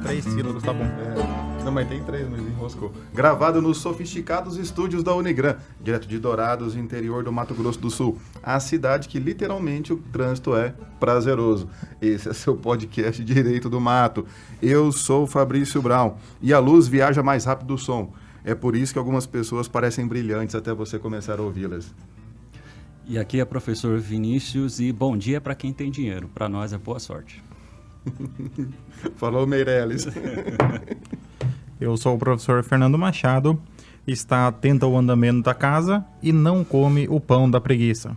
3 sílabas, tá bom. Não, mas tem 3, mas enroscou. Gravado nos sofisticados estúdios da Unigran, direto de Dourados, interior do Mato Grosso do Sul. A cidade que literalmente o trânsito é prazeroso. Esse é seu podcast Direito do Mato. Eu sou o Fabrício Brown e a luz viaja mais rápido do som. É por isso que algumas pessoas parecem brilhantes até você começar a ouvi-las. E aqui é professor Vinícius e bom dia para quem tem dinheiro. Para nós é boa sorte. Falou, Meirelles. Eu sou o professor Fernando Machado, está atento ao andamento da casa e não come o pão da preguiça.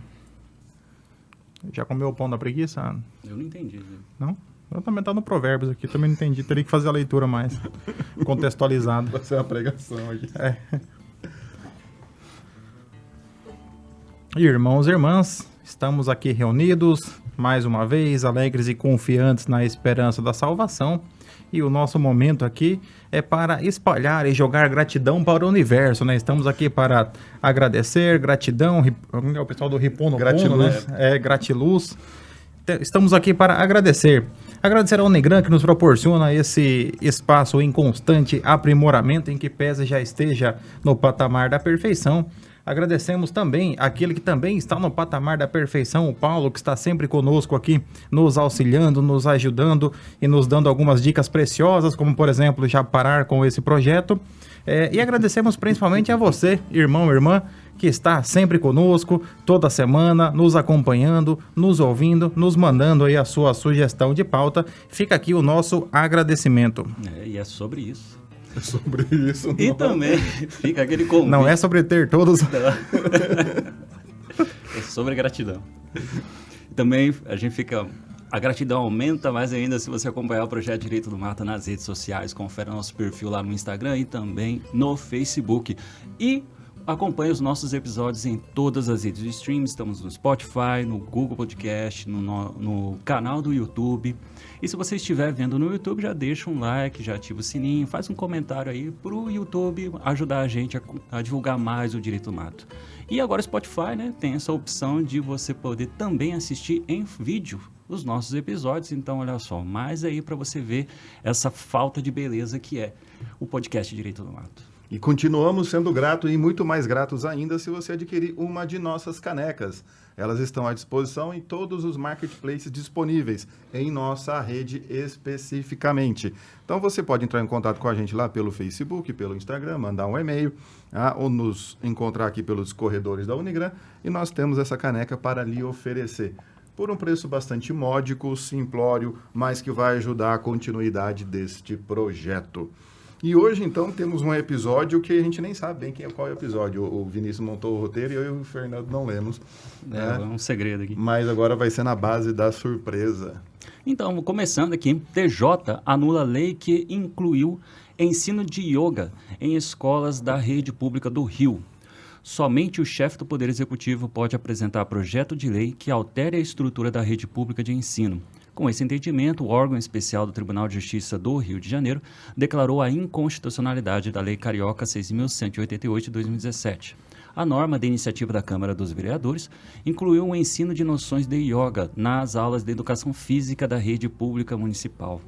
Já comeu o pão da preguiça? Eu não entendi. Né? Não? Eu também tá no Provérbios aqui, também não entendi. Teria que fazer a leitura mais contextualizada. Vai ser uma pregação aqui. Irmãos e irmãs, estamos aqui reunidos, mais uma vez, alegres e confiantes na esperança da salvação. E o nosso momento aqui é para espalhar e jogar gratidão para o universo, né? Estamos aqui para agradecer, gratidão, o pessoal do Ripono, Gratiluz. né? Gratiluz. Estamos aqui para agradecer. Agradecer ao Unigran que nos proporciona esse espaço em constante aprimoramento, em que pese já esteja no patamar da perfeição. Agradecemos também aquele que também está no patamar da perfeição, o Paulo, que está sempre conosco aqui, nos auxiliando, nos ajudando e nos dando algumas dicas preciosas, como, por exemplo, já parar com esse projeto. E agradecemos principalmente a você, irmão e irmã, que está sempre conosco, toda semana, nos acompanhando, nos ouvindo, nos mandando aí a sua sugestão de pauta. Fica aqui o nosso agradecimento. E é sobre isso. É sobre isso. E também fica aquele convite. Não é sobre ter todos. É sobre gratidão. Também a gente fica... A gratidão aumenta mais ainda se você acompanhar o Projeto Direito do Mato nas redes sociais. Confere nosso perfil lá no Instagram e também no Facebook. E acompanhe os nossos episódios em todas as redes de streaming. Estamos no Spotify, no Google Podcast, no canal do YouTube. E se você estiver vendo no YouTube, já deixa um like, já ativa o sininho, faz um comentário aí para o YouTube ajudar a gente a divulgar mais o Direito do Mato. E agora o Spotify, né, tem essa opção de você poder também assistir em vídeo os nossos episódios. Então, olha só, mais aí para você ver essa falta de beleza que é o podcast Direito do Mato. E continuamos sendo gratos e muito mais gratos ainda se você adquirir uma de nossas canecas. Elas estão à disposição em todos os marketplaces disponíveis, em nossa rede especificamente. Então você pode entrar em contato com a gente lá pelo Facebook, pelo Instagram, mandar um e-mail, ou nos encontrar aqui pelos corredores da Unigran, e nós temos essa caneca para lhe oferecer. Por um preço bastante módico, simplório, mas que vai ajudar a continuidade deste projeto. E hoje, então, temos um episódio que a gente nem sabe bem qual é o episódio. O Vinícius montou o roteiro e eu e o Fernando não lemos. É um segredo aqui. Mas agora vai ser na base da surpresa. Então, começando aqui, TJ anula a lei que incluiu ensino de yoga em escolas da rede pública do Rio. Somente o chefe do Poder Executivo pode apresentar projeto de lei que altere a estrutura da rede pública de ensino. Com esse entendimento, o órgão especial do Tribunal de Justiça do Rio de Janeiro declarou a inconstitucionalidade da Lei Carioca 6.188 de 2017. A norma da iniciativa da Câmara dos Vereadores incluiu o ensino de noções de yoga nas aulas de educação física da rede pública municipal.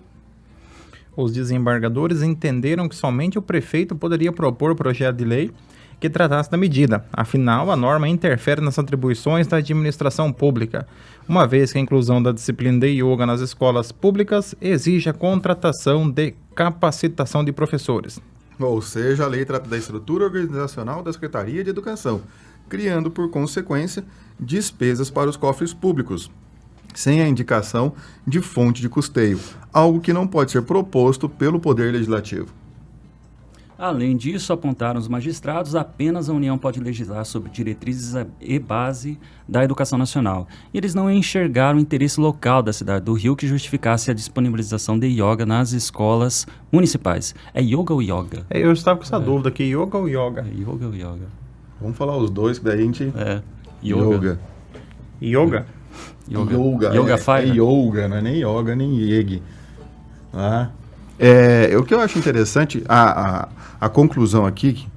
Os desembargadores entenderam que somente o prefeito poderia propor projeto de lei que tratasse da medida. Afinal, a norma interfere nas atribuições da administração pública, uma vez que a inclusão da disciplina de yoga nas escolas públicas exige a contratação de capacitação de professores. Ou seja, a lei trata da estrutura organizacional da Secretaria de Educação, criando, por consequência, despesas para os cofres públicos, sem a indicação de fonte de custeio, algo que não pode ser proposto pelo Poder Legislativo. Além disso, apontaram os magistrados, apenas a União pode legislar sobre diretrizes e base da educação nacional. E eles não enxergaram o interesse local da cidade do Rio que justificasse a disponibilização de yoga nas escolas municipais. É yoga ou yoga? Eu estava com essa dúvida aqui, yoga ou yoga? É yoga ou yoga? Vamos falar os dois, que daí a gente... Yoga. Yoga? Yoga Fire? É yoga, não é nem yoga, nem yeg. O que eu acho interessante, a conclusão aqui,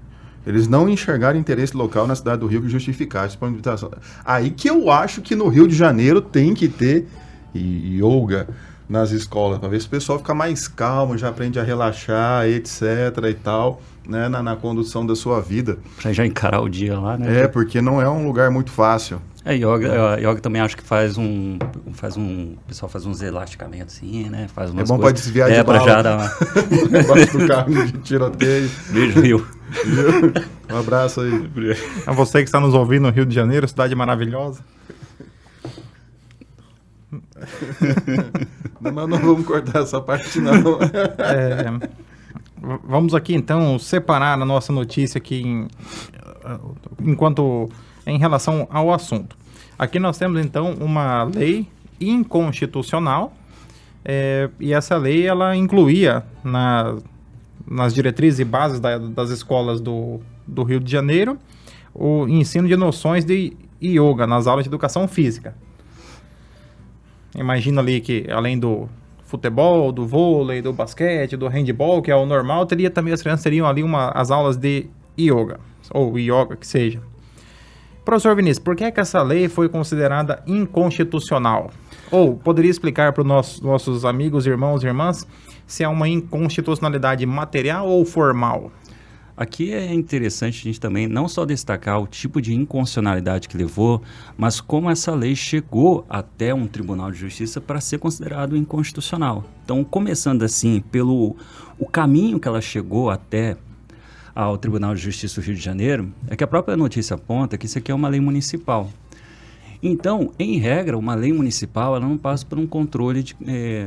eles não enxergaram interesse local na cidade do Rio que justificasse a disponibilização. Aí que eu acho que no Rio de Janeiro tem que ter yoga, nas escolas, para ver se o pessoal fica mais calmo, já aprende a relaxar, etc. e tal, né, na condução da sua vida. Pra já encarar o dia lá, né? Porque não é um lugar muito fácil. Yoga também acho que o pessoal faz uns elasticamentos assim, né? Faz umas bom para desviar de pra bala. já dar uma... Embaixo do carro de tiroteio. Beijo, Rio. Um abraço aí. A você que está nos ouvindo no Rio de Janeiro, cidade maravilhosa. Mas não vamos cortar essa parte, não. Vamos aqui, então, separar a nossa notícia aqui em relação ao assunto. Aqui nós temos, então, uma lei inconstitucional, e essa lei, ela incluía nas diretrizes e bases das escolas do Rio de Janeiro o ensino de noções de yoga nas aulas de educação física. Imagina ali que, além do futebol, do vôlei, do basquete, do handebol, que é o normal, as crianças teriam ali as aulas de yoga, ou yoga, que seja. Professor Vinícius, por que essa lei foi considerada inconstitucional? Ou poderia explicar para os nossos amigos, irmãos e irmãs, se é uma inconstitucionalidade material ou formal? Aqui é interessante a gente também não só destacar o tipo de inconstitucionalidade que levou, mas como essa lei chegou até um tribunal de justiça para ser considerado inconstitucional. Então, começando assim, pelo o caminho que ela chegou até ao Tribunal de Justiça do Rio de Janeiro, é que a própria notícia aponta que isso aqui é uma lei municipal. Então, em regra, uma lei municipal ela não passa por um controle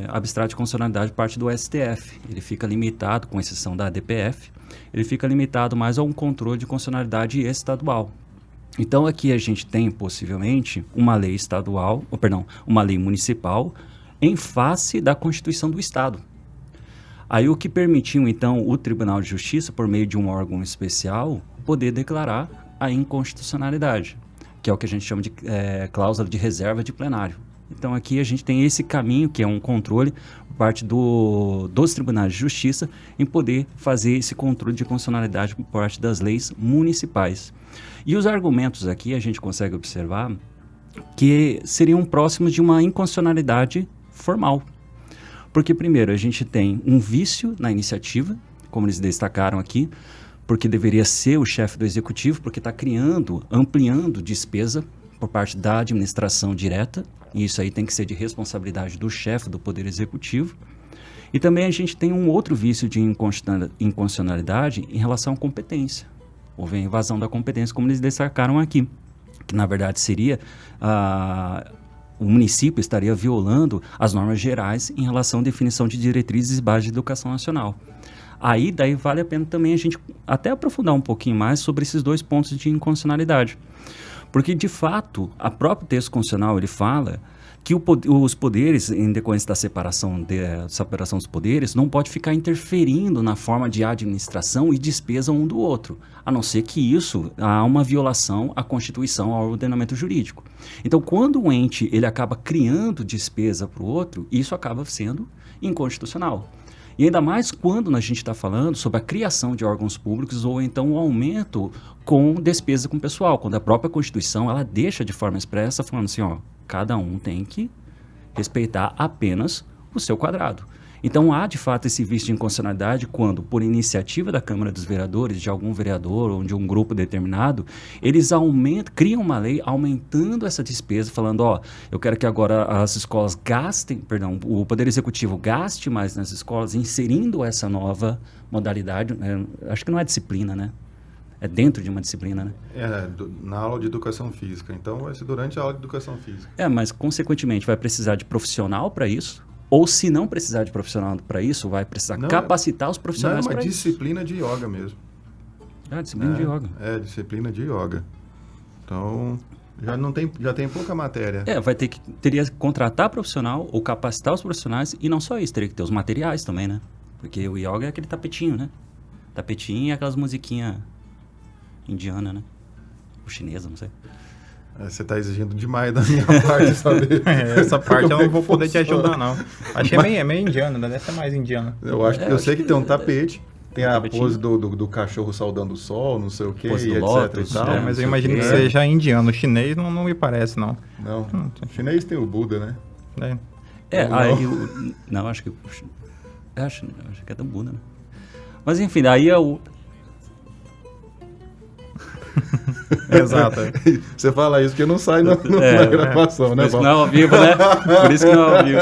abstrato de constitucionalidade por parte do STF. Ele fica limitado, com exceção da ADPF, ele fica limitado mais a um controle de constitucionalidade estadual. Então, aqui a gente tem, possivelmente, uma lei uma lei municipal em face da Constituição do Estado. Aí o que permitiu, então, o Tribunal de Justiça, por meio de um órgão especial, poder declarar a inconstitucionalidade, que é o que a gente chama de cláusula de reserva de plenário. Então, aqui a gente tem esse caminho, que é um controle por parte dos tribunais de justiça, em poder fazer esse controle de constitucionalidade por parte das leis municipais. E os argumentos aqui, a gente consegue observar que seriam próximos de uma inconstitucionalidade formal. Porque, primeiro, a gente tem um vício na iniciativa, como eles destacaram aqui, porque deveria ser o chefe do executivo, porque está ampliando despesa por parte da administração direta, e isso aí tem que ser de responsabilidade do chefe do Poder Executivo. E também a gente tem um outro vício de inconstitucionalidade em relação à competência. Houve a invasão da competência, como eles destacaram aqui, que na verdade seria o município estaria violando as normas gerais em relação à definição de diretrizes e bases de educação nacional. Daí vale a pena também a gente até aprofundar um pouquinho mais sobre esses dois pontos de inconstitucionalidade. Porque, de fato, a próprio texto constitucional ele fala que os poderes, em decorrência da separação dos poderes, não pode ficar interferindo na forma de administração e despesa um do outro, a não ser que isso há uma violação à Constituição, ao ordenamento jurídico. Então, quando o ente ele acaba criando despesa para o outro, isso acaba sendo inconstitucional. E ainda mais quando a gente está falando sobre a criação de órgãos públicos ou então o aumento com despesa com o pessoal, quando a própria Constituição ela deixa de forma expressa falando assim, cada um tem que respeitar apenas o seu quadrado. Então há de fato esse vício de inconstitucionalidade quando, por iniciativa da Câmara dos Vereadores, de algum vereador ou de um grupo determinado, eles criam uma lei aumentando essa despesa, falando, eu quero que agora as escolas o Poder Executivo gaste mais nas escolas, inserindo essa nova modalidade, acho que não é disciplina, né? É dentro de uma disciplina, né? Na aula de educação física. Então, vai ser durante a aula de educação física. Mas, consequentemente, vai precisar de profissional para isso. Ou, se não precisar de profissional para isso, vai precisar capacitar os profissionais para isso. É uma disciplina de yoga mesmo. Disciplina de yoga. Disciplina de yoga. Então, já tem pouca matéria. Teria que contratar profissional ou capacitar os profissionais. E não só isso, teria que ter os materiais também, né? Porque o yoga é aquele tapetinho, né? Tapetinho e aquelas musiquinhas indiana, né? Ou chinesa, não sei. Você está exigindo demais da minha parte, sabe? Essa parte eu não vou poder te ajudar, não. Acho que é meio indiano, né? Deve ser mais indiano. Eu sei que tem um tapete, tem a pose do cachorro saudando o sol, não sei o quê, e etc. Lotus, e tal. Mas eu imagino que seja indiano. O chinês não me parece, não. Não, o chinês tem o Buda, né? Não, acho que é da Buda, né? Mas enfim, daí Exato. Você fala isso porque não sai na gravação, né, Por isso que Paulo? não é ao vivo, né? Por isso que não é ao vivo.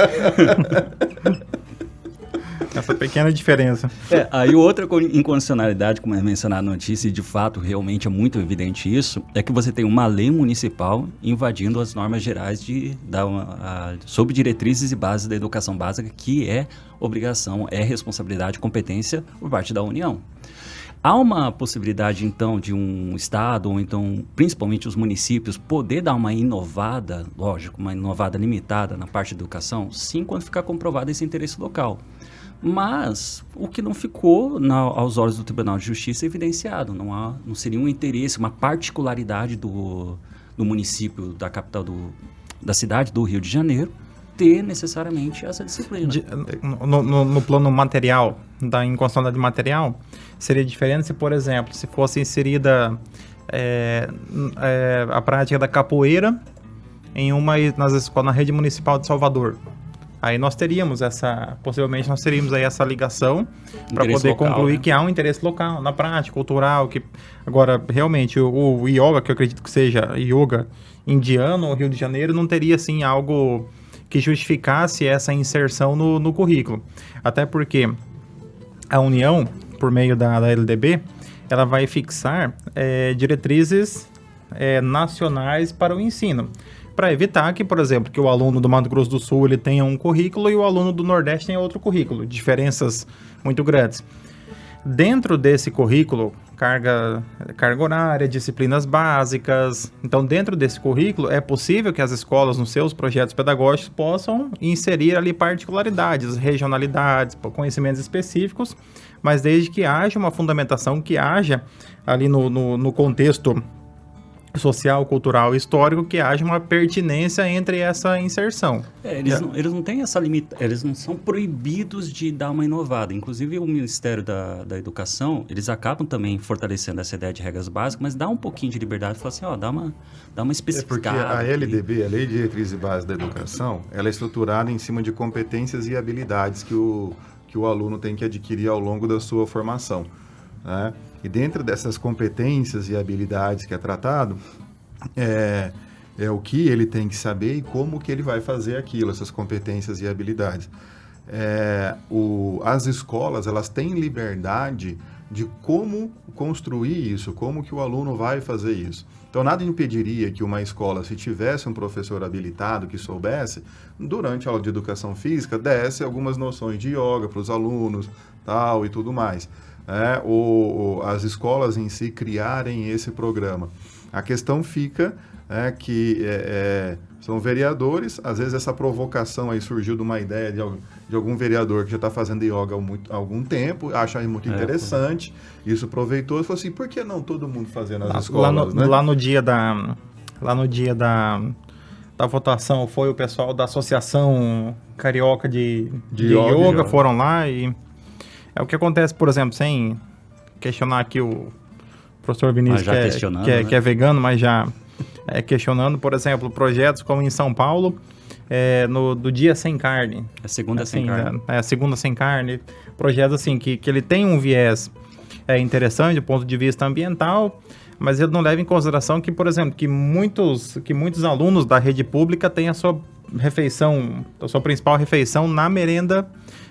Essa pequena diferença. Aí outra incondicionalidade, como é mencionado na notícia, e de fato realmente é muito evidente isso, é que você tem uma lei municipal invadindo as normas gerais sob diretrizes e bases da educação básica, que é obrigação, é responsabilidade, competência por parte da União. Há uma possibilidade, então, de um Estado, ou então, principalmente os municípios, poder dar uma inovada, lógico, uma inovada limitada na parte da educação? Sim, quando ficar comprovado esse interesse local. Mas o que não ficou aos olhos do Tribunal de Justiça é evidenciado. Não seria um interesse, uma particularidade do município, da capital da cidade do Rio de Janeiro, ter necessariamente essa disciplina. No plano material, da inconstitucionalidade material, seria diferente se, por exemplo, se fosse inserida a prática da capoeira na rede municipal de Salvador. Aí nós teríamos possivelmente nós teríamos aí essa ligação para poder local, concluir, né? que há um interesse local, na prática, cultural, que agora, realmente, o yoga, que eu acredito que seja yoga indiano ou Rio de Janeiro, não teria, assim, algo que justificasse essa inserção no currículo. Até porque a União, por meio da LDB, ela vai fixar diretrizes nacionais para o ensino, para evitar que, por exemplo, que o aluno do Mato Grosso do Sul ele tenha um currículo e o aluno do Nordeste tenha outro currículo, diferenças muito grandes. Dentro desse currículo, carga horária, disciplinas básicas. Então, dentro desse currículo, é possível que as escolas, nos seus projetos pedagógicos, possam inserir ali particularidades, regionalidades, conhecimentos específicos, mas desde que haja uma fundamentação, que haja ali no contexto social, cultural e histórico, que haja uma pertinência entre essa inserção. Eles não têm essa limitação, eles não são proibidos de dar uma inovada. Inclusive, o Ministério da Educação, eles acabam também fortalecendo essa ideia de regras básicas, mas dá um pouquinho de liberdade, fala assim, dá uma especificada. Porque a LDB, a Lei de Diretrizes e Bases da Educação, ela é estruturada em cima de competências e habilidades que o aluno tem que adquirir ao longo da sua formação, né? E dentro dessas competências e habilidades que é tratado, é o que ele tem que saber e como que ele vai fazer aquilo, essas competências e habilidades. As escolas, elas têm liberdade de como construir isso, como que o aluno vai fazer isso. Então, nada impediria que uma escola, se tivesse um professor habilitado que soubesse, durante a aula de educação física, desse algumas noções de yoga para os alunos, tal e tudo mais. Ou as escolas em si criarem esse programa. A questão fica que são vereadores, às vezes essa provocação aí surgiu de uma ideia de algum vereador que já está fazendo yoga há algum tempo, acha muito interessante, isso aproveitou e falou assim, por que não todo mundo fazer nas escolas? Lá no dia da votação, foi o pessoal da Associação Carioca de Yoga, foram lá e... É o que acontece, por exemplo, sem questionar aqui o professor Vinícius, que é vegano, mas já questionando, por exemplo, projetos como em São Paulo, do Dia Sem Carne. A segunda sem carne. A segunda sem carne. Projetos assim, que ele tem um viés interessante do ponto de vista ambiental, mas ele não leva em consideração que, por exemplo, que muitos alunos da rede pública têm a sua principal refeição na merenda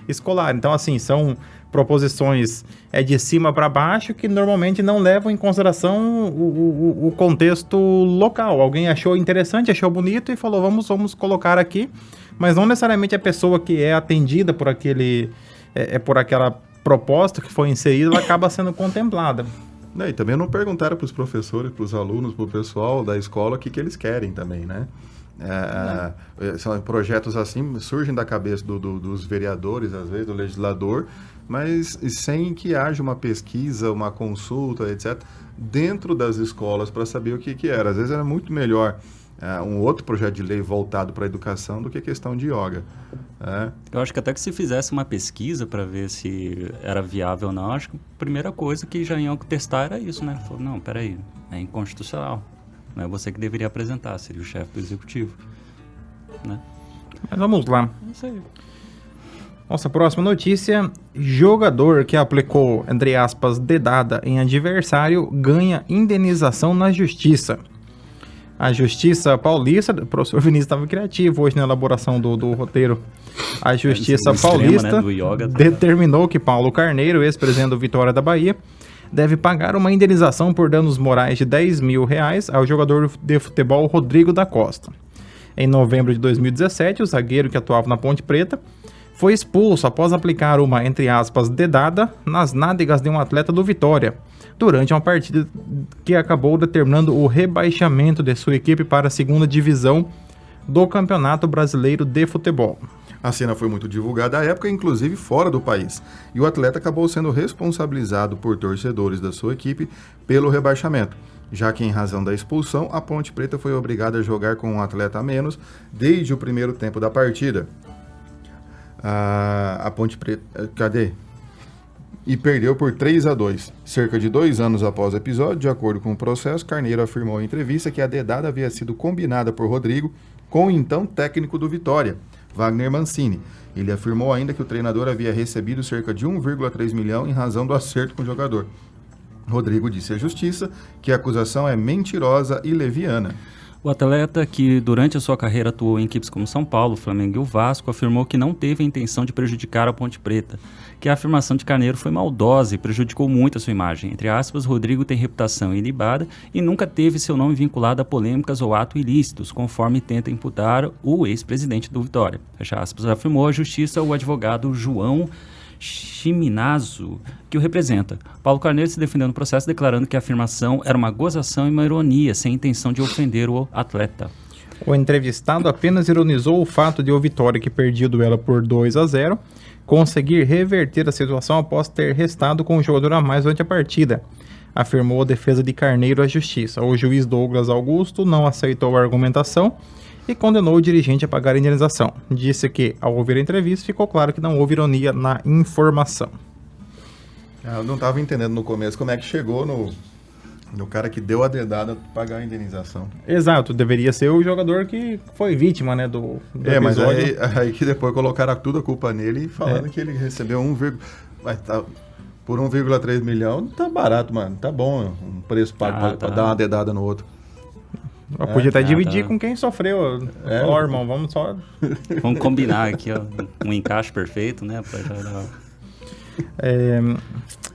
escolar. Então, assim, são proposições de cima para baixo que normalmente não levam em consideração o contexto local. Alguém achou interessante, achou bonito e falou, vamos colocar aqui, mas não necessariamente a pessoa que é atendida por aquela proposta que foi inserida, ela acaba sendo contemplada. E também não perguntaram para os professores, para os alunos, para o pessoal da escola o que eles querem também, né? São projetos assim, surgem da cabeça dos vereadores, às vezes, do legislador, mas sem que haja uma pesquisa, uma consulta, etc., dentro das escolas para saber o que era. Às vezes era muito melhor um outro projeto de lei voltado para a educação do que a questão de yoga. Eu acho que até que se fizesse uma pesquisa para ver se era viável ou não, acho que a primeira coisa que já iam testar era isso, né? Falou, não, peraí, é inconstitucional. Não é você que deveria apresentar, seria o chefe do executivo, né? Mas vamos lá. Isso aí. Nossa próxima notícia: jogador que aplicou, entre aspas, dedada em adversário ganha indenização na justiça. A Justiça Paulista, o professor Vinícius estava criativo hoje na elaboração do roteiro. A Justiça Paulista, né, do yoga, determinou que Paulo Carneiro, ex-presidente do Vitória da Bahia, deve pagar uma indenização por danos morais de R$10 mil ao jogador de futebol Rodrigo da Costa. Em novembro de 2017, o zagueiro que atuava na Ponte Preta foi expulso após aplicar uma, entre aspas, dedada nas nádegas de um atleta do Vitória, durante uma partida que acabou determinando o rebaixamento de sua equipe para a segunda divisão do Campeonato Brasileiro de Futebol. A cena foi muito divulgada à época, inclusive fora do país, e o atleta acabou sendo responsabilizado por torcedores da sua equipe pelo rebaixamento, já que em razão da expulsão, a Ponte Preta foi obrigada a jogar com um atleta a menos desde o primeiro tempo da partida. A Ponte Preta... Cadê? E perdeu por 3-2. Cerca de 2 anos após o episódio, de acordo com o processo, Carneiro afirmou em entrevista que a dedada havia sido combinada por Rodrigo com o então técnico do Vitória, Wagner Mancini. Ele afirmou ainda que o treinador havia recebido cerca de 1,3 milhão em razão do acerto com o jogador. Rodrigo disse à justiça que a acusação é mentirosa e leviana. O atleta, que durante a sua carreira atuou em equipes como São Paulo, Flamengo e o Vasco, afirmou que não teve a intenção de prejudicar a Ponte Preta, que a afirmação de Carneiro foi maldosa e prejudicou muito a sua imagem. Entre aspas, Rodrigo tem reputação ilibada e nunca teve seu nome vinculado a polêmicas ou atos ilícitos, conforme tenta imputar o ex-presidente do Vitória. Fecha aspas, afirmou à justiça o advogado João Chiminazo, que o representa. Paulo Carneiro se defendeu no processo, declarando que a afirmação era uma gozação e uma ironia, sem intenção de ofender o atleta. O entrevistado apenas ironizou o fato de o Vitória, que perdia o duelo por 2-0, conseguir reverter a situação após ter restado com o jogador a mais durante a partida, afirmou a defesa de Carneiro à justiça. O juiz Douglas Augusto não aceitou a argumentação e condenou o dirigente a pagar a indenização. Disse que, ao ouvir a entrevista, ficou claro que não houve ironia na informação. Eu não estava entendendo no começo como é que chegou no cara que deu a dedada para pagar a indenização. Exato, deveria ser o jogador que foi vítima, né, do mas episódio. aí que depois colocaram tudo a culpa nele, falando que ele recebeu por 1,3 milhão, tá barato, mano, tá bom, um preço pago para dar uma dedada no outro. Eu podia até dividir com quem sofreu. Ó, irmão, vamos só... Vamos combinar aqui, ó, um encaixe perfeito, né? Pra já...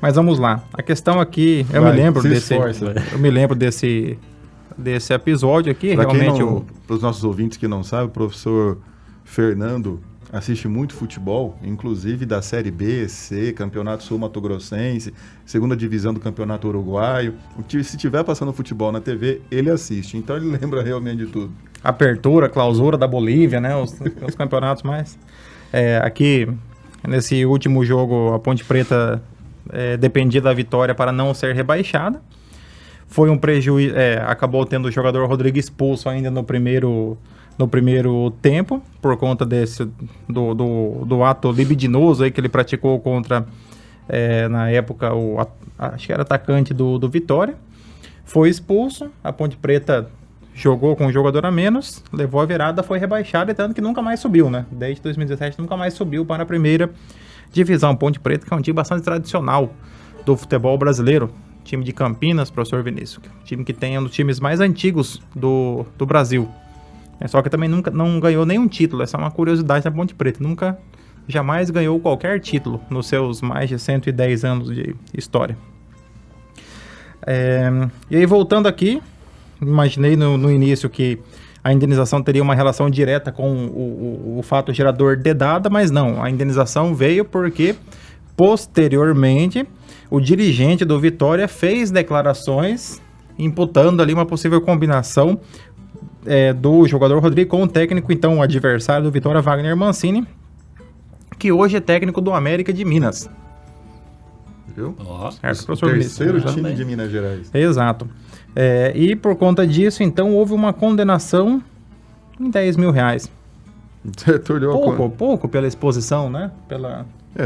Mas vamos lá. A questão aqui, eu me lembro desse episódio aqui, pra realmente... Para os nossos ouvintes que não sabem, o professor Fernando assiste muito futebol, inclusive da Série B, C, Campeonato Sul-Mato-Grossense, segunda divisão do Campeonato Uruguaio. Se tiver passando futebol na TV, ele assiste. Então ele lembra realmente de tudo. Apertura, clausura da Bolívia, né? Os campeonatos mais... aqui, nesse último jogo, a Ponte Preta dependia da vitória para não ser rebaixada. Foi um prejuízo... acabou tendo o jogador Rodrigo expulso ainda no primeiro tempo, por conta do ato libidinoso aí que ele praticou contra, na época, acho que era atacante do Vitória. Foi expulso, a Ponte Preta jogou com um jogador a menos, levou a virada, foi rebaixada, e tanto que nunca mais subiu, né? Desde 2017 nunca mais subiu para a primeira divisão. Ponte Preta, que é um time bastante tradicional do futebol brasileiro, time de Campinas, professor Vinícius, time que tem um dos times mais antigos do Brasil. Só que também nunca não ganhou nenhum título. Essa é uma curiosidade da Ponte Preta. Jamais ganhou qualquer título nos seus mais de 110 anos de história. E aí, voltando aqui, imaginei no início que a indenização teria uma relação direta com o fato gerador dedada, mas não. A indenização veio porque, posteriormente, o dirigente do Vitória fez declarações imputando ali uma possível combinação do jogador Rodrigo com o técnico, então, o adversário do Vitória, Wagner Mancini, que hoje é técnico do América de Minas. Viu? Certo, o terceiro time de Minas Gerais. Exato. E por conta disso, então, houve uma condenação em R$10 mil. Pouco pela exposição, né?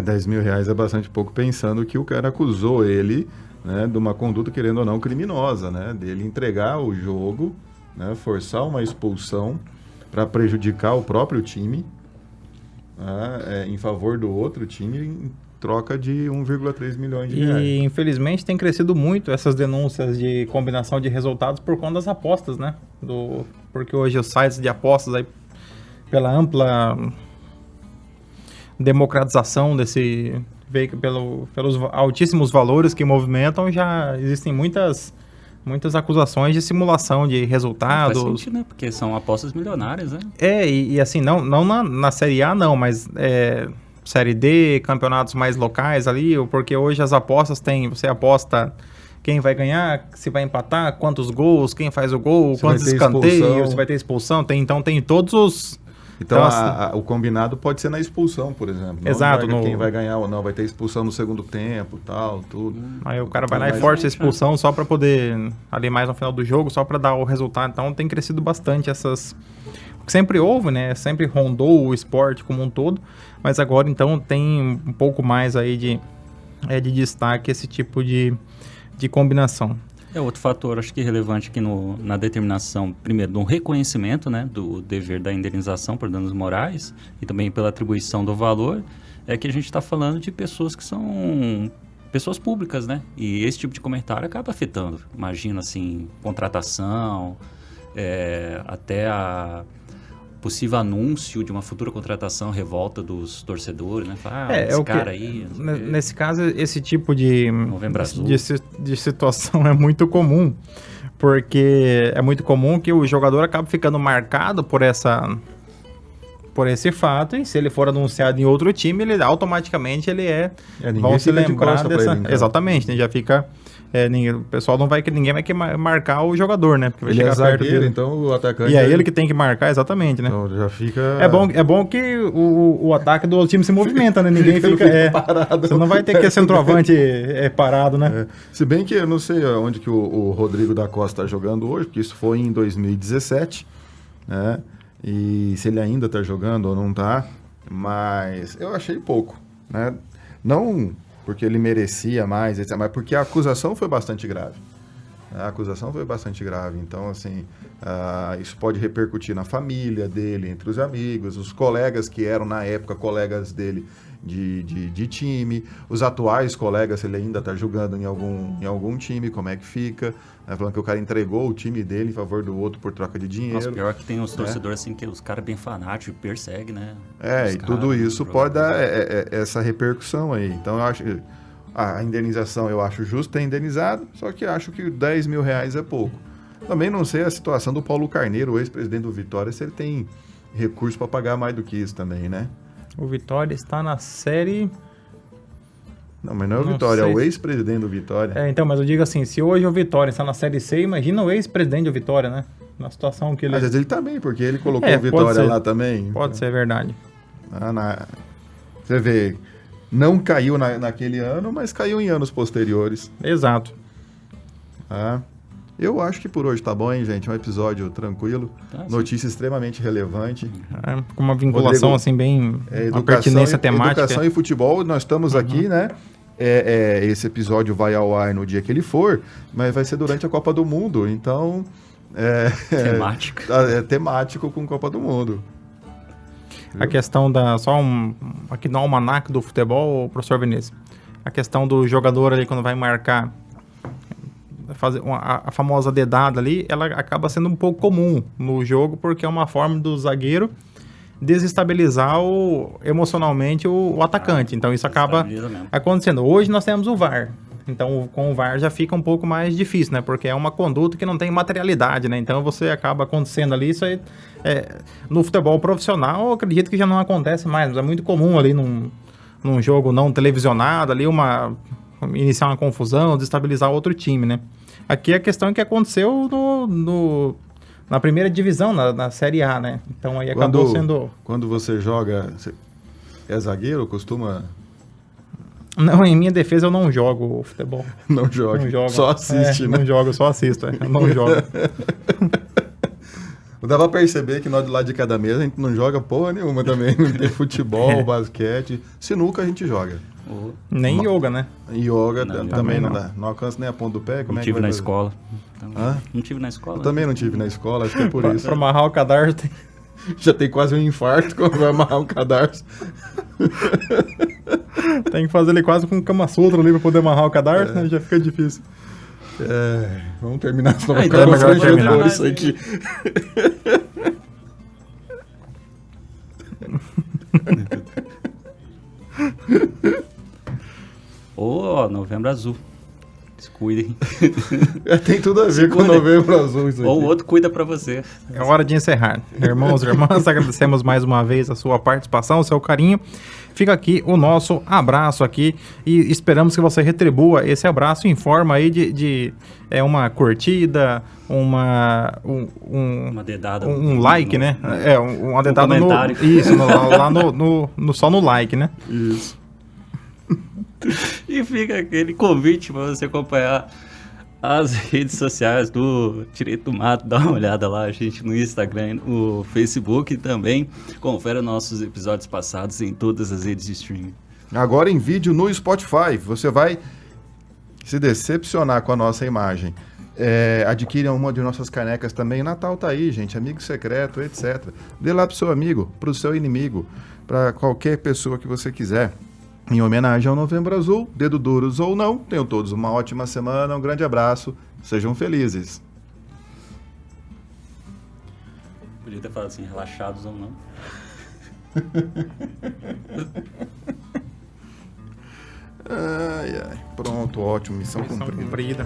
10 mil reais é bastante pouco, pensando que o cara acusou ele, né, de uma conduta, querendo ou não, criminosa, né? Dele entregar o jogo, né, forçar uma expulsão para prejudicar o próprio time, né, em favor do outro time, em troca de 1,3 milhões de reais. E infelizmente tem crescido muito essas denúncias de combinação de resultados por conta das apostas, né? Porque hoje os sites de apostas, aí, pela ampla democratização pelos altíssimos valores que movimentam, já existem muitas acusações de simulação de resultados. Faz sentido, né? Porque são apostas milionárias, né? E assim, não na Série A não, mas Série D, campeonatos mais locais ali, porque hoje as apostas você aposta quem vai ganhar, se vai empatar, quantos gols, quem faz o gol, quantos escanteios, se vai ter expulsão, então tem todos os... Então, o combinado pode ser na expulsão, por exemplo. Exato. Quem vai ganhar ou não, vai ter expulsão no segundo tempo, tal, tudo. Aí o cara vai lá e força a expulsão só para poder, ali mais no final do jogo, só para dar o resultado. Então tem crescido bastante essas... Sempre houve, né? Sempre rondou o esporte como um todo, mas agora então tem um pouco mais aí de destaque esse tipo de combinação. Outro fator, acho que relevante aqui na determinação, primeiro, do reconhecimento, né, do dever da indenização por danos morais e também pela atribuição do valor, é que a gente está falando de pessoas que são pessoas públicas, né? E esse tipo de comentário acaba afetando. Imagina, assim, contratação, até a possível anúncio de uma futura contratação, revolta dos torcedores, né? Fala, esse cara aí... Nesse caso, esse tipo de situação é muito comum, porque é muito comum que o jogador acabe ficando marcado por esse fato, e se ele for anunciado em outro time, ele automaticamente vão se lembrar dessa... Ele, então. Exatamente, né? Já fica... o pessoal ninguém vai querer marcar o jogador, né? Porque vai chegar perto dele. Então o atacante... E é ele que tem que marcar, exatamente, né? Então já fica... É bom que o ataque do time se movimenta, né? Ninguém fica parado. Você não vai ter que centroavante parado, né? Se bem que eu não sei onde que o Rodrigo da Costa está jogando hoje, porque isso foi em 2017, né? E se ele ainda está jogando ou não está, mas eu achei pouco, né? Não... porque ele merecia mais, etc., mas porque a acusação foi bastante grave. Então, assim, isso pode repercutir na família dele, entre os amigos, os colegas que eram, na época, colegas dele de time, os atuais colegas, se ele ainda está jogando em algum time, como é que fica, né? Falando que o cara entregou o time dele em favor do outro por troca de dinheiro. Nossa, pior que tem uns torcedores assim, que os caras bem fanáticos, perseguem, né? Tudo isso pode dar essa repercussão aí. Então, eu acho... A indenização eu acho justo ter indenizado, só que acho que 10 mil reais é pouco. Também não sei a situação do Paulo Carneiro, o ex-presidente do Vitória, se ele tem recurso para pagar mais do que isso também, né? O Vitória está na série... Não, mas não é o Vitória, é o ex-presidente do Vitória. Então, mas eu digo assim, se hoje o Vitória está na série C, imagina o ex-presidente do Vitória, né? Na situação que ele... Às vezes ele tá bem, porque ele colocou o Vitória lá também. Pode ser verdade. Você vê... Não caiu naquele ano, mas caiu em anos posteriores. Exato. Eu acho que por hoje tá bom, hein, gente? Um episódio tranquilo. Notícia extremamente relevante. Com uma vinculação, Rodrigo, assim, bem... uma pertinência temática. Educação e futebol, nós estamos aqui, né? Esse episódio vai ao ar no dia que ele for, mas vai ser durante a Copa do Mundo. Então... Temático. É temático com Copa do Mundo. A questão aqui no almanaque do futebol, professor Vinícius, a questão do jogador ali quando vai marcar, fazer a famosa dedada ali, ela acaba sendo um pouco comum no jogo, porque é uma forma do zagueiro desestabilizar emocionalmente o atacante. Então isso acaba acontecendo. Hoje nós temos o VAR. Então, com o VAR já fica um pouco mais difícil, né? Porque é uma conduta que não tem materialidade, né? Então, você acaba acontecendo ali, isso aí... no futebol profissional, eu acredito que já não acontece mais, mas é muito comum ali num jogo não televisionado, ali iniciar uma confusão, desestabilizar outro time, né? Aqui a questão é que aconteceu na primeira divisão, na Série A, né? Então, aí acabou sendo... Quando você joga... É zagueiro? Costuma... Não, em minha defesa eu não jogo futebol. Não joga. Só assiste, né? Não jogo, só assisto. Eu não jogo. Dá pra perceber que nós do lado de cada mesa a gente não joga porra nenhuma também. Não tem futebol, basquete. Sinuca a gente joga. Nem yoga, né? Yoga também não dá. Não alcança nem a ponta do pé. Não tive na escola. Não tive na escola. Eu também não tive na escola, acho que é por isso. Pra amarrar o cadarço tem... Já tem quase um infarto quando vai amarrar um cadarço. Tem que fazer ele quase com um Kama Sutra ali pra poder amarrar o cadarço, né? Já fica difícil. Vamos terminar, senão vai então ficar melhor terminar. constrangedor isso aqui. Ô, Novembro Azul. Se cuidem. Tem tudo a ver com o Novembro Azul isso aqui. Ou o outro cuida pra você. É hora de encerrar. Irmãos e irmãs, agradecemos mais uma vez a sua participação, o seu carinho. Fica aqui o nosso abraço aqui e esperamos que você retribua esse abraço em forma aí de uma curtida, uma dedada. Um like, né? Uma dedada no... comentário. Isso, lá só no like, né? Isso. E fica aquele convite para você acompanhar as redes sociais do Direito do Mato. Dá uma olhada lá, a gente, no Instagram, no Facebook e também confere nossos episódios passados em todas as redes de streaming. Agora em vídeo no Spotify. Você vai se decepcionar com a nossa imagem. Adquira uma de nossas canecas também. Natal tá aí, gente. Amigo secreto, etc. Dê lá pro seu amigo, pro seu inimigo, para qualquer pessoa que você quiser. Em homenagem ao Novembro Azul, dedo duros ou não, tenham todos uma ótima semana, um grande abraço, sejam felizes. Podia ter falado assim, relaxados ou não. Pronto, ótimo, missão cumprida.